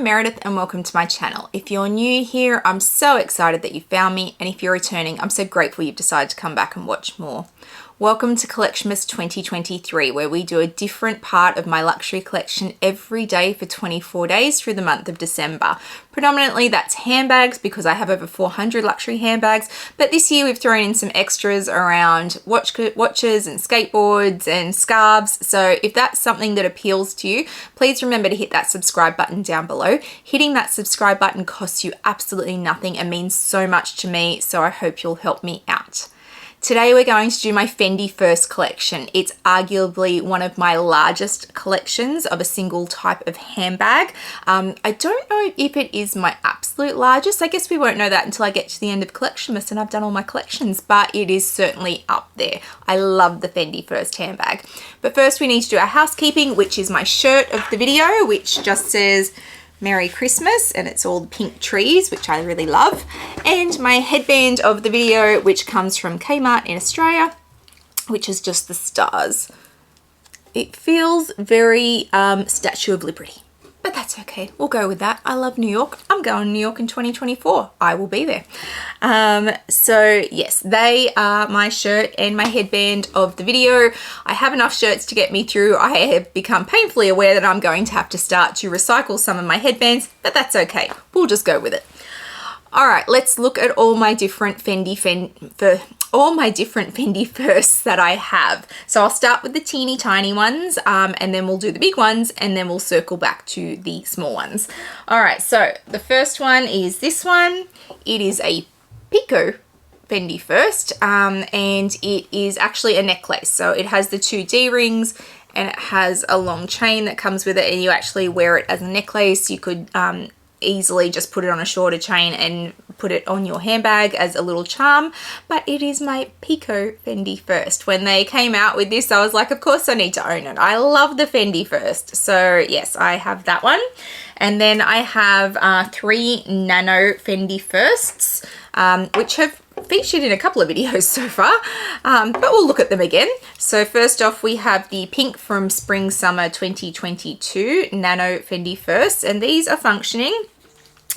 Meredith and welcome to my channel. If you're new here, I'm so excited that you found me, and if you're returning, I'm so grateful you've decided to come back and watch more. Welcome to Collectionmas 2023, where we do a different part of my luxury collection every day for 24 days through the month of December. Predominantly that's handbags because I have over 400 luxury handbags, but this year we've thrown in some extras around watches and skateboards and scarves. So if that's something that appeals to you, please remember to hit that subscribe button down below. Hitting that subscribe button costs you absolutely nothing and means so much to me, so I hope you'll help me out. Today we're going to do my Fendi First collection. It's arguably one of my largest collections of a single type of handbag. I don't know if it is my absolute largest. I guess we won't know that until I get to the end of Collectionmas and I've done all my collections, but it is certainly up there. I love the Fendi First handbag. But first we need to do our housekeeping, which is my shirt of the video, which just says Merry Christmas, and it's all the pink trees, which I really love, and my headband of the video, which comes from Kmart in Australia, which is just the stars. It feels very Statue of Liberty, but that's okay. We'll go with that. I love New York. I'm going to New York in 2024. I will be there. So yes, they are my shirt and my headband of the video. I have enough shirts to get me through. I have become painfully aware that I'm going to have to start to recycle some of my headbands, but that's okay. We'll just go with it. All right, let's look at all my different Fendi Firsts that I have. So I'll start with the teeny tiny ones, and then we'll do the big ones, and then we'll circle back to the small ones. All right, so the first one is this one. It is a Pico Fendi First, and it is actually a necklace. So it has the two D rings, and it has a long chain that comes with it, and you actually wear it as a necklace. You could easily just put it on a shorter chain and put it on your handbag as a little charm, but it is my Pico Fendi First. When they came out with this, I was like, of course I need to own it. I love the Fendi First. So yes, I have that one. And then I have 3 Nano Fendi Firsts, which have featured in a couple of videos so far, but we'll look at them again. So first off, we have the pink from Spring Summer 2022 Nano Fendi First, and these are functioning.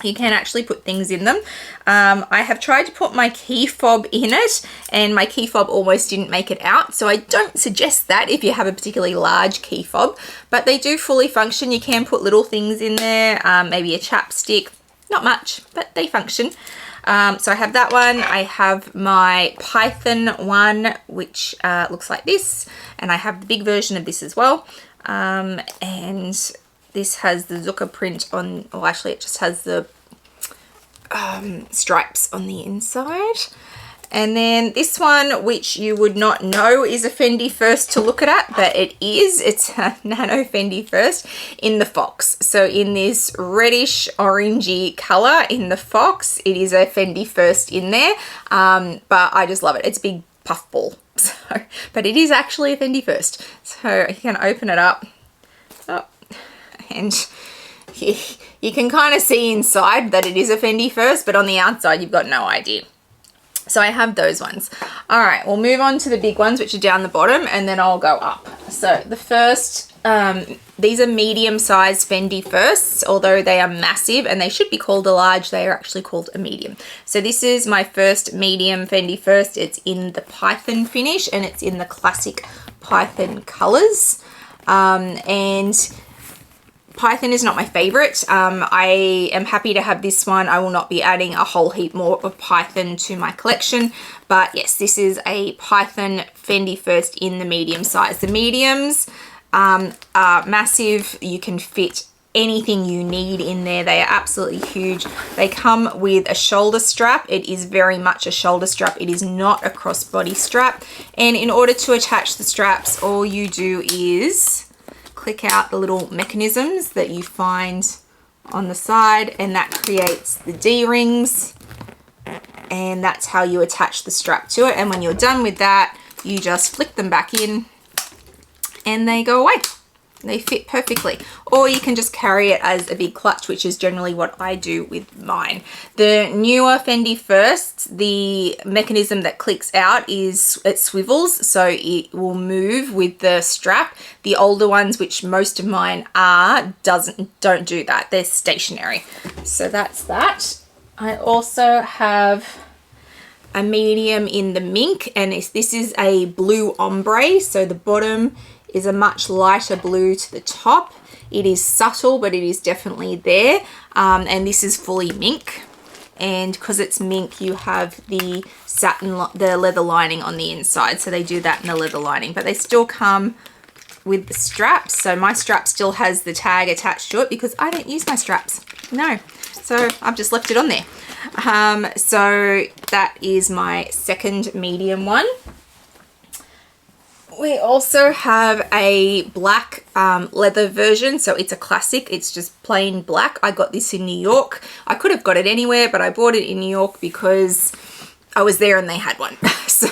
You can actually put things in them. I have tried to put my key fob in it, and my key fob almost didn't make it out, so I don't suggest that if you have a particularly large key fob, but they do fully function. You can put little things in there, maybe a chapstick, not much, but they function. So I have that one. I have my Python one, which looks like this, and I have the big version of this as well. And this has the Zucker print on, or actually it just has the stripes on the inside. And then this one, which you would not know is a Fendi First to look at, but it is. It's a Nano Fendi First in the fox. So in this reddish orangey color in the fox, it is a Fendi First in there, but I just love it. It's a big puff ball. So, but it is actually a Fendi First. So you can open it up. Oh, and you can kind of see inside that it is a Fendi First, but on the outside you've got no idea. So I have those ones. All right, we'll move on to the big ones, which are down the bottom, and then I'll go up. So the first, these are medium-sized Fendi Firsts, although they are massive, and they should be called a large. They are actually called a medium. So this is my first medium Fendi First. It's in the Python finish, and it's in the classic Python colors. And Python is not my favorite. I am happy to have this one. I will not be adding a whole heap more of Python to my collection, but yes, this is a Python Fendi First in the medium size. The mediums are massive. You can fit anything you need in there. They are absolutely huge. They come with a shoulder strap. It is very much a shoulder strap. It is not a crossbody strap. And in order to attach the straps, all you do is click out the little mechanisms that you find on the side, and that creates the D-rings, and that's how you attach the strap to it. And when you're done with that, you just flick them back in and they go away. They fit perfectly. Or you can just carry it as a big clutch, which is generally what I do with mine. The newer Fendi First, the mechanism that clicks out is it swivels, so it will move with the strap. The older ones, which most of mine are, don't do that. They're stationary. So that's that. I also have a medium in the mink, and this is a blue ombre, so the bottom is a much lighter blue to the top. It is subtle, but it is definitely there, and this is fully mink, and because it's mink you have the the leather lining on the inside, so they do that in the leather lining, but they still come with the straps. So my strap still has the tag attached to it because I don't use my straps, no, so I've just left it on there. So that is my second medium one. We also have a black leather version, so it's a classic. It's just plain black. I got this in New York. I could have got it anywhere, but I bought it in New York because I was there and they had one. So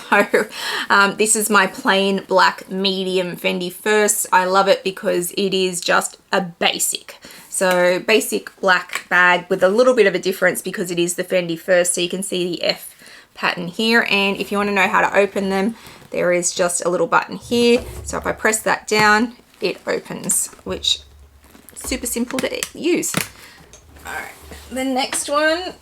this is my plain black medium Fendi First. I love it because it is just a basic. So basic black bag with a little bit of a difference because it is the Fendi First. So you can see the F pattern here. And if you want to know how to open them, there is just a little button here. So if I press that down, it opens, which is super simple to use. All right, the next one,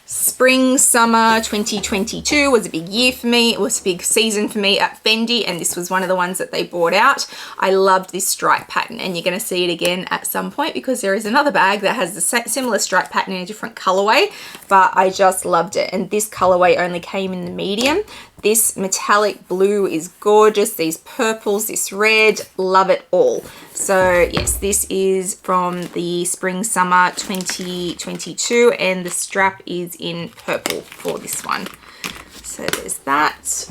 Spring Summer 2022 was a big year for me. It was a big season for me at Fendi, and this was one of the ones that they brought out. I loved this stripe pattern, and you're going to see it again at some point because there is another bag that has the similar stripe pattern in a different colorway, but I just loved it. And this colorway only came in the medium. This metallic blue is gorgeous. These purples, this red, love it all. So yes, this is from the Spring Summer 2022, and the strap is in purple for this one. So there's that.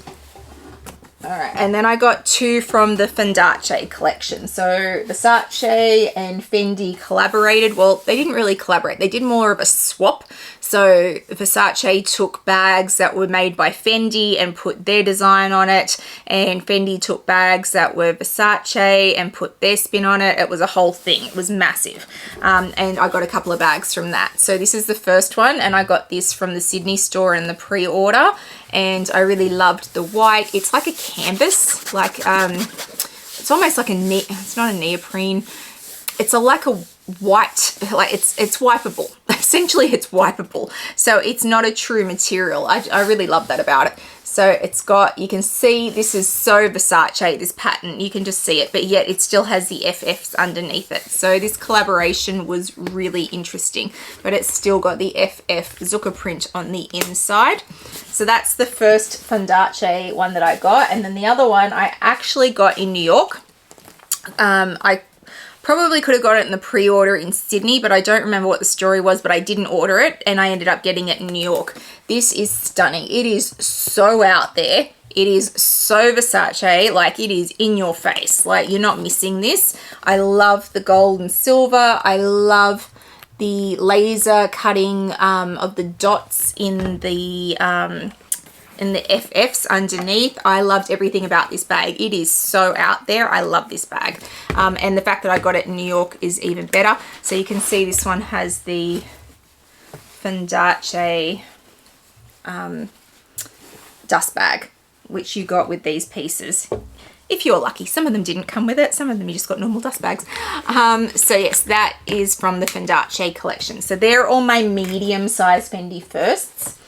All right, and then I got two from the Fendace collection. So Versace and Fendi collaborated. Well, they didn't really collaborate. They did more of a swap. So Versace took bags that were made by Fendi and put their design on it, and Fendi took bags that were Versace and put their spin on it. It was a whole thing. It was massive. And I got a couple of bags from that. So this is the first one, and I got this from the Sydney store in the pre-order, and I really loved the white. It's like a canvas, like it's almost like it's not a neoprene. It's like a white, like it's wipeable. Essentially it's wipeable, so it's not a true material. I really love that about it. So it's got, you can see this is so Versace, this pattern, you can just see it, but yet it still has the FFs underneath it. So this collaboration was really interesting, but it's still got the FF Zucca print on the inside. So that's the first Fendace one that I got, and then the other one I actually got in New York. I probably could have got it in the pre-order in Sydney, but I don't remember what the story was, but I didn't order it and I ended up getting it in New York. This is stunning. It is so out there. It is so Versace, like it is in your face. Like you're not missing this. I love the gold and silver. I love the laser cutting of the dots in the FFs underneath. I loved everything about this bag. It is so out there. I love this bag. And the fact that I got it in New York is even better. So you can see this one has the Fendace dust bag, which you got with these pieces. If you're lucky. Some of them didn't come with it. Some of them you just got normal dust bags. So yes, that is from the Fendace collection. So they're all my medium-sized Fendi Firsts.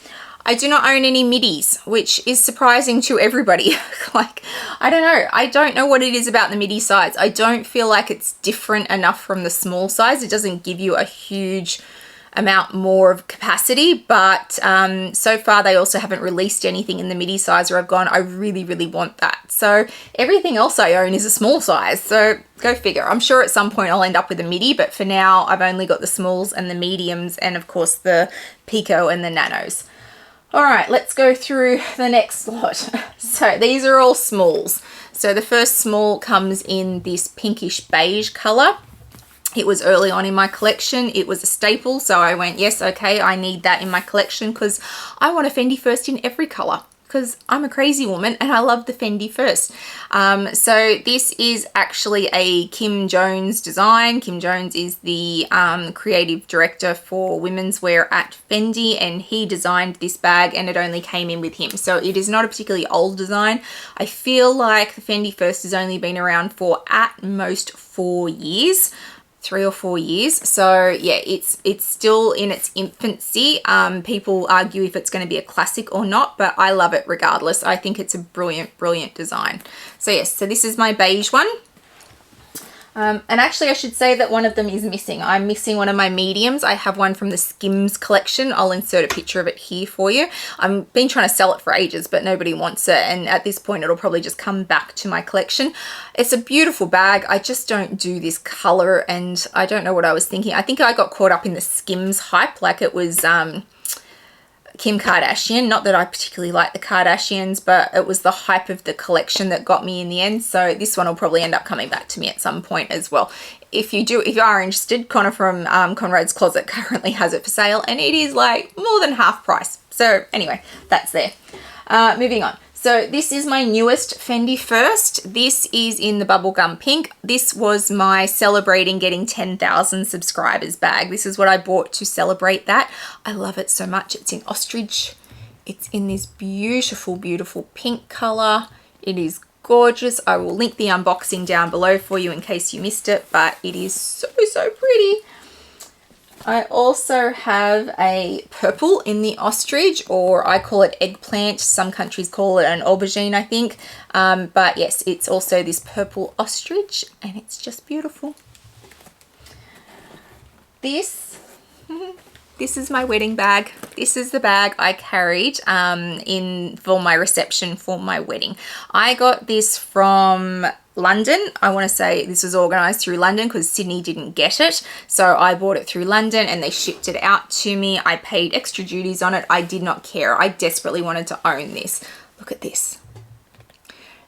I do not own any midis, which is surprising to everybody. Like, I don't know. I don't know what it is about the midi size. I don't feel like it's different enough from the small size. It doesn't give you a huge amount more of capacity, but so far they also haven't released anything in the midi size where I've gone, I really, really want that. So everything else I own is a small size. So go figure. I'm sure at some point I'll end up with a midi, but for now I've only got the smalls and the mediums and of course the Pico and the Nanos. All right, let's go through the next lot. So these are all smalls. So the first small comes in this pinkish beige color. It was early on in my collection. It was a staple, so I went, yes, okay, I need that in my collection because I want a Fendi First in every color because I'm a crazy woman and I love the Fendi First. So this is actually a Kim Jones design. Kim Jones is the creative director for women's wear at Fendi, and he designed this bag and it only came in with him. So it is not a particularly old design. I feel like the Fendi First has only been around for at most 4 years. 3 or 4 years. So yeah, it's still in its infancy. People argue if it's going to be a classic or not, but I love it regardless. I think it's a brilliant design. So yes, so this is my beige one. And actually I should say that one of them is missing. I'm missing one of my mediums. I have one from the Skims collection. I'll insert a picture of it here for you. I've been trying to sell it for ages, but nobody wants it. And at this point, it'll probably just come back to my collection. It's a beautiful bag. I just don't do this color, and I don't know what I was thinking. I think I got caught up in the Skims hype, like it was Kim Kardashian. Not that I particularly like the Kardashians, but it was the hype of the collection that got me in the end. So this one will probably end up coming back to me at some point as well. If you are interested, Connor from Conrad's Closet currently has it for sale, and it is like more than half price. So anyway, that's there. Moving on. So this is my newest Fendi First. This is in the bubblegum pink. This was my celebrating getting 10,000 subscribers bag. This is what I bought to celebrate that. I love it so much. It's in ostrich. It's in this beautiful pink color. It is gorgeous. I will link the unboxing down below for you in case you missed it, but it is so pretty. I also have a purple in the ostrich, or I call it eggplant. Some countries call it an aubergine, I think. But yes, it's also this purple ostrich, and it's just beautiful. This is my wedding bag. This is the bag I carried for my reception for my wedding. I got this from London. I want to say this was organised through London because Sydney didn't get it. So I bought it through London and they shipped it out to me. I paid extra duties on it. I did not care. I desperately wanted to own this. Look at this.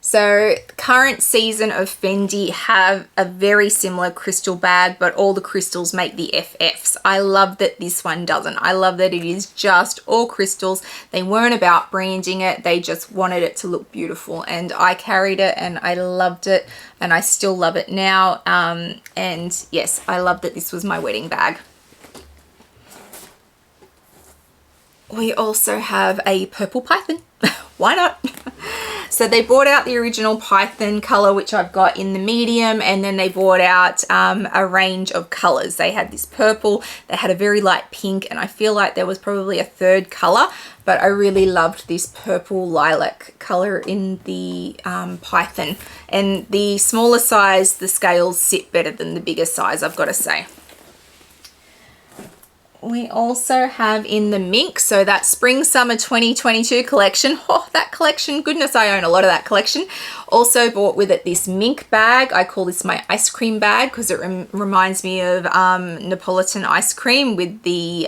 So current season of Fendi have a very similar crystal bag, but all the crystals make the FFs. I love that this one doesn't. I love that it is just all crystals. They weren't about branding it. They just wanted it to look beautiful, and I carried it and I loved it, and I still love it now. And yes, I love that this was my wedding bag. We also have a purple python. Why not? So they brought out the original python color, which I've got in the medium, and then they brought out a range of colors. They had this purple, they had a very light pink, and I feel like there was probably a third color, but I really loved this purple lilac color in the python. And the smaller size, the scales sit better than the bigger size, I've got to say. We also have in the mink, so that spring summer 2022 collection. Oh, that collection, goodness, I own a lot of that collection. Also bought with it this mink bag. I call this my ice cream bag because it reminds me of Neapolitan ice cream with the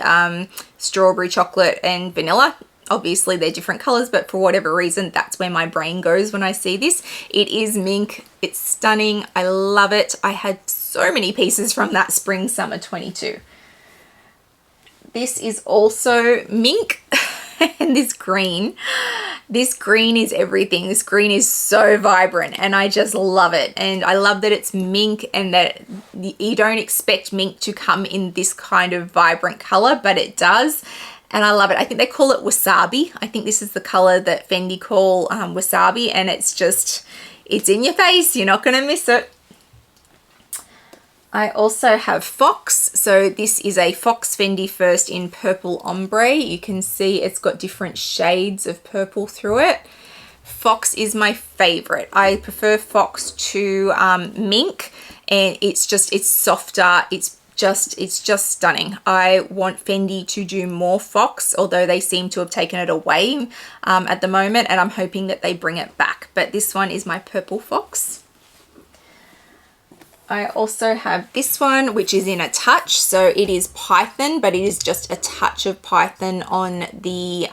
strawberry, chocolate and vanilla. Obviously they're different colors, but for whatever reason, that's where my brain goes when I see this. It is mink. It's stunning. I love it. I had so many pieces from that spring summer 22. This is also mink, and this green is everything. This green is so vibrant and I just love it. And I love that it's mink and that you don't expect mink to come in this kind of vibrant color, but it does. And I love it. I think they call it wasabi. I think this is the color that Fendi call wasabi, and it's in your face. You're not going to miss it. I also have Fox. So this is a Fox Fendi First in purple ombre. You can see it's got different shades of purple through it. Fox is my favorite. I prefer Fox to mink, and it's softer. It's just stunning. I want Fendi to do more Fox, although they seem to have taken it away at the moment, and I'm hoping that they bring it back. But this one is my purple Fox. I also have this one, which is in a touch. So it is python, but it is just a touch of python on the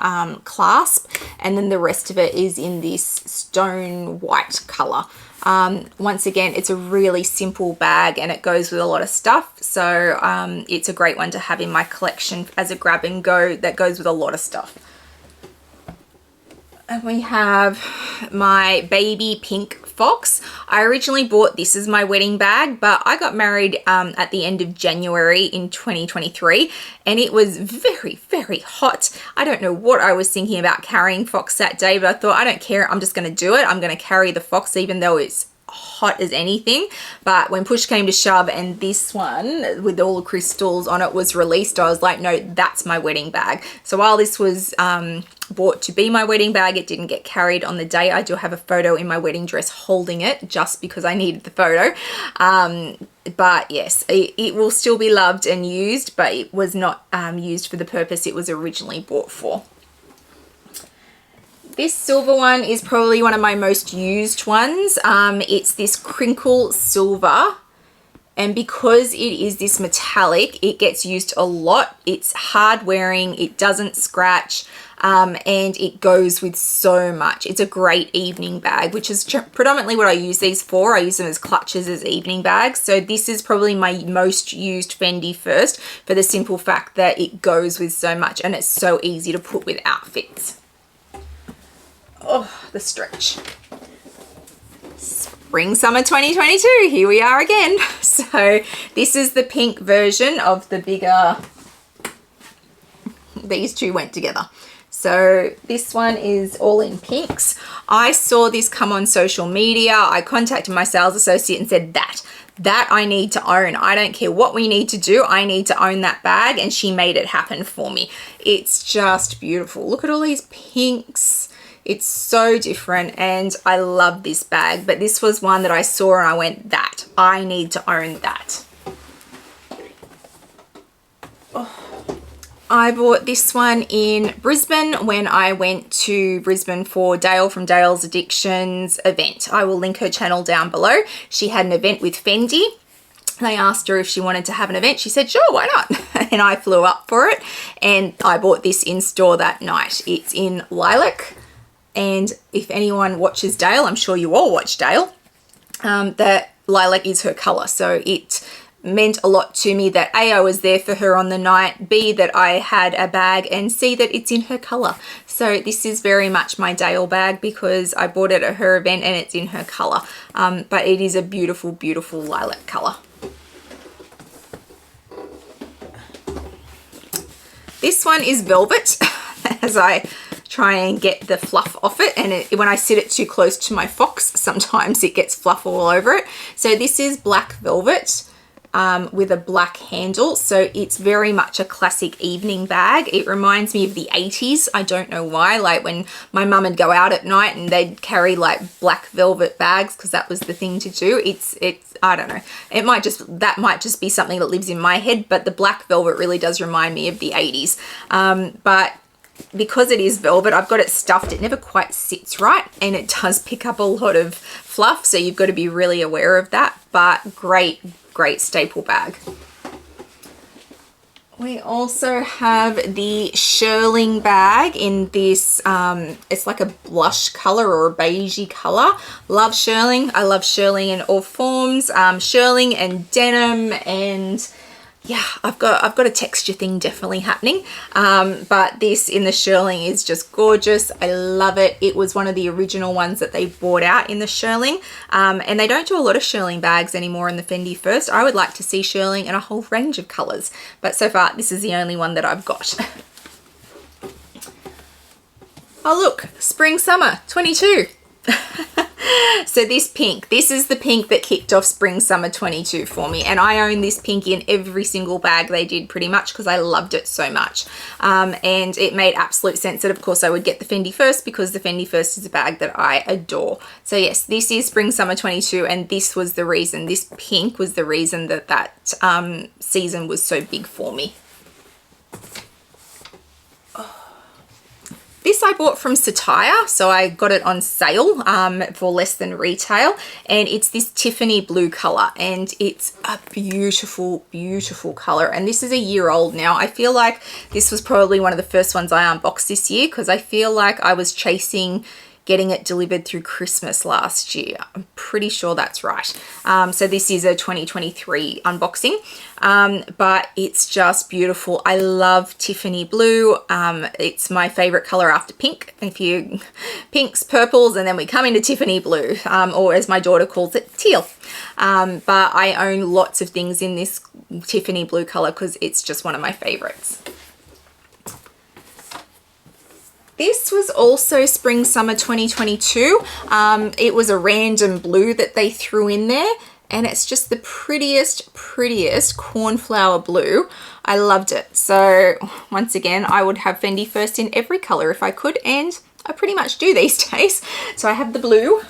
clasp. And then the rest of it is in this stone white color. Once again, it's a really simple bag and it goes with a lot of stuff. So it's a great one to have in my collection as a grab and go that goes with a lot of stuff. And we have my baby pink fox. I originally bought this as my wedding bag, but I got married at the end of January in 2023, and it was very, very hot. I don't know what I was thinking about carrying fox that day, but I thought, I don't care, I'm just going to do it. I'm going to carry the fox even though it's hot as anything. But when push came to shove and this one with all the crystals on it was released, I was like, no, that's my wedding bag. So while this was bought to be my wedding bag, it didn't get carried on the day. I do have a photo in my wedding dress holding it just because I needed the photo. But yes, it will still be loved and used, but it was not used for the purpose it was originally bought for. This silver one is probably one of my most used ones. It's this crinkle silver, and because it is this metallic, it gets used a lot. It's hard wearing, it doesn't scratch, and it goes with so much. It's a great evening bag, which is predominantly what I use these for. I use them as clutches, as evening bags. So this is probably my most used Fendi First for the simple fact that it goes with so much and it's so easy to put with outfits. Oh, the stretch. Spring summer 2022, here we are again. So this is the pink version of the bigger, these two went together. So this one is all in pinks. I saw this come on social media. I contacted my sales associate and said that I need to own. I don't care what we need to do. I need to own that bag, and she made it happen for me. It's just beautiful. Look at all these pinks. It's so different and I love this bag, but this was one that I saw and I went, I need to own that. Oh. I bought this one in Brisbane when I went to Brisbane for Dale from Dale's Addictions event. I will link her channel down below. She had an event with Fendi. They asked her if she wanted to have an event. She said, sure, why not? And I flew up for it and I bought this in store that night. It's in lilac. And if anyone watches Dale, I'm sure you all watch Dale, that lilac is her colour. So it meant a lot to me that A, I was there for her on the night, B, that I had a bag, and C, that it's in her colour. So this is very much my Dale bag because I bought it at her event and it's in her colour. But it is a beautiful, beautiful lilac colour. This one is velvet as I try and get the fluff off it, and when I sit it too close to my fox, sometimes it gets fluff all over it. So this is black velvet with a black handle, so it's very much a classic evening bag. It reminds me of the 80s. I don't know why, like when my mum would go out at night and they'd carry like black velvet bags because that was the thing to do. It's I don't know, that might just be something that lives in my head, but the black velvet really does remind me of the 80s. But because it is velvet, I've got it stuffed. It never quite sits right and it does pick up a lot of fluff, so you've got to be really aware of that, but great staple bag. We also have the shearling bag in this, it's like a blush color or a beigey color. Love shearling. I love shearling in all forms, shearling and denim, and yeah, I've got a texture thing definitely happening. But this in the shearling is just gorgeous. I love it. It was one of the original ones that they brought out in the shearling. And they don't do a lot of shearling bags anymore in the Fendi First. I would like to see shearling in a whole range of colors, but so far this is the only one that I've got. Oh look, spring summer 22. So this pink, this is the pink that kicked off spring summer 22 for me, and I own this pink in every single bag they did pretty much because I loved it so much. And it made absolute sense that of course I would get the Fendi First because the Fendi First is a bag that I adore. So yes, this is spring summer 22, and this was the reason, this pink was the reason that season was so big for me. This I bought from Satire, so I got it on sale for less than retail, and it's this Tiffany blue color, and it's a beautiful, beautiful color, and this is a year old now. I feel like this was probably one of the first ones I unboxed this year because I feel like I was chasing getting it delivered through Christmas last year. I'm pretty sure that's right. So this is a 2023 unboxing, but it's just beautiful. I love Tiffany blue. It's my favorite color after pink. If you pinks, purples, and then we come into Tiffany blue, or as my daughter calls it, teal. But I own lots of things in this Tiffany blue color because it's just one of my favorites. This was also spring summer 2022. It was a random blue that they threw in there, and it's just the prettiest cornflower blue. I loved it. So once again, I would have Fendi First in every color if I could, and I pretty much do these days. So I have the blue.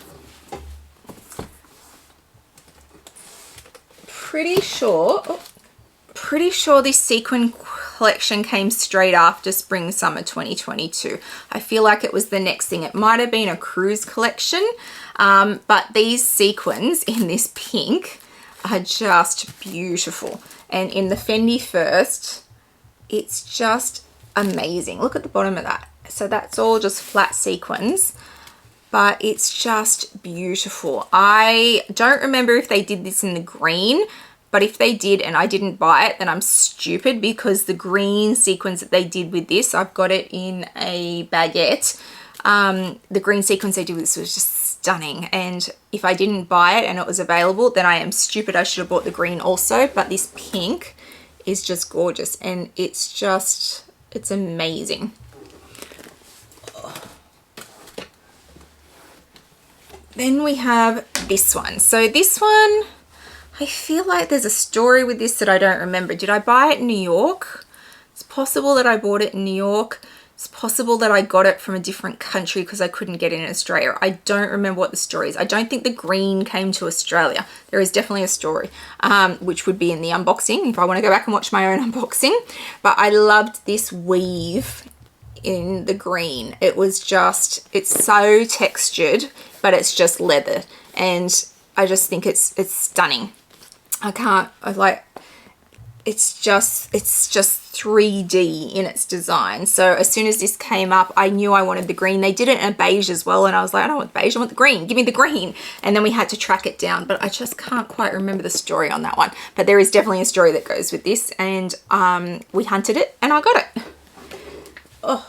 Pretty sure this sequin collection came straight after spring summer 2022. I feel like it was the next thing. It might have been a cruise collection, but these sequins in this pink are just beautiful. And in the Fendi First, it's just amazing. Look at the bottom of that. So that's all just flat sequins, but it's just beautiful. I don't remember if they did this in the green, but if they did and I didn't buy it, then I'm stupid, because the green sequins that they did with this, I've got it in a baguette. The green sequins they did with this was just stunning. And if I didn't buy it and it was available, then I am stupid. I should have bought the green also. But this pink is just gorgeous, and it's amazing. Then we have this one. So this one, I feel like there's a story with this that I don't remember. Did I buy it in New York? It's possible that I bought it in New York. It's possible that I got it from a different country because I couldn't get it in Australia. I don't remember what the story is. I don't think the green came to Australia. There is definitely a story, which would be in the unboxing if I want to go back and watch my own unboxing. But I loved this weave in the green. It's so textured, but it's just leather. And I just think it's stunning. It's just 3D in its design. So as soon as this came up, I knew I wanted the green. They did it in a beige as well, and I was like, I don't want the beige, I want the green. Give me the green. And then we had to track it down, but I just can't quite remember the story on that one. But there is definitely a story that goes with this, and we hunted it and I got it. Oh,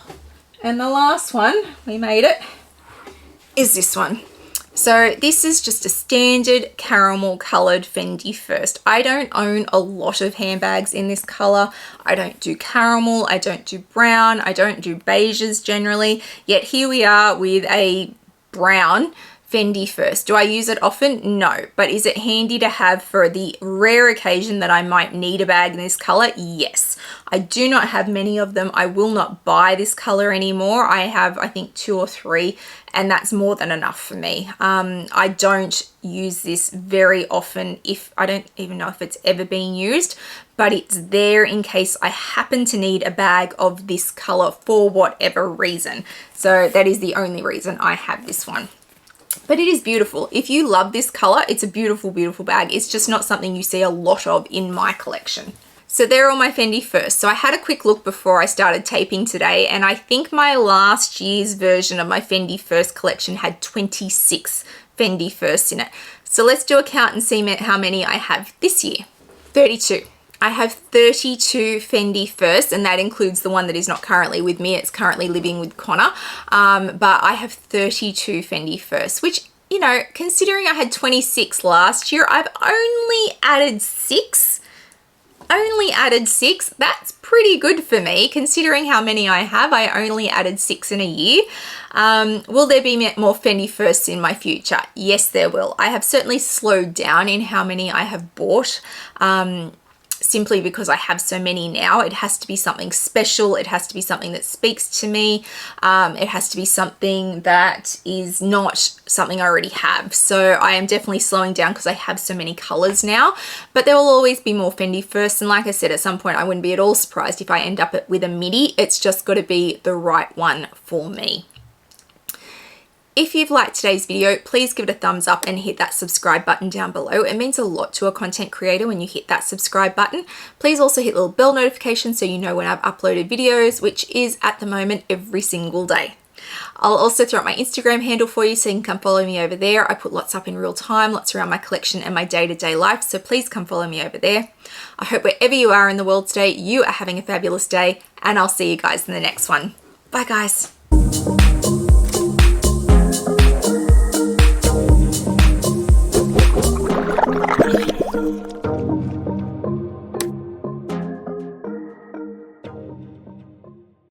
and the last one, we made it, is this one. So this is just a standard caramel colored Fendi First. I don't own a lot of handbags in this color. I don't do caramel, I don't do brown, I don't do beiges generally. Yet here we are with a brown Fendi First. Do I use it often? No. But is it handy to have for the rare occasion that I might need a bag in this color? Yes. I do not have many of them. I will not buy this color anymore. I have, I think, 2 or 3, and that's more than enough for me. I don't use this very often. I don't even know if it's ever been used, but it's there in case I happen to need a bag of this color for whatever reason. So that is the only reason I have this one. But it is beautiful. If you love this color, it's a beautiful, beautiful bag. It's just not something you see a lot of in my collection. So they're all my Fendi First. So I had a quick look before I started taping today, and I think my last year's version of my Fendi First collection had 26 Fendi Firsts in it. So let's do a count and see how many I have this year. 32. I have 32 Fendi First, and that includes the one that is not currently with me. It's currently living with Connor. But I have 32 Fendi First, which, you know, considering I had 26 last year, I've only added 6. That's pretty good for me, considering how many I have. I only added 6 in a year. Will there be more Fendi Firsts in my future? Yes, there will. I have certainly slowed down in how many I have bought. Simply because I have so many now. It has to be something special. It has to be something that speaks to me. It has to be something that is not something I already have. So I am definitely slowing down because I have so many colors now. But there will always be more Fendi First. And like I said, at some point I wouldn't be at all surprised if I end up with a midi. It's just got to be the right one for me. If you've liked today's video, please give it a thumbs up and hit that subscribe button down below. It means a lot to a content creator when you hit that subscribe button. Please also hit the little bell notification so you know when I've uploaded videos, which is at the moment every single day. I'll also throw up my Instagram handle for you so you can come follow me over there. I put lots up in real time, lots around my collection and my day-to-day life, so please come follow me over there. I hope wherever you are in the world today, you are having a fabulous day, and I'll see you guys in the next one. Bye guys.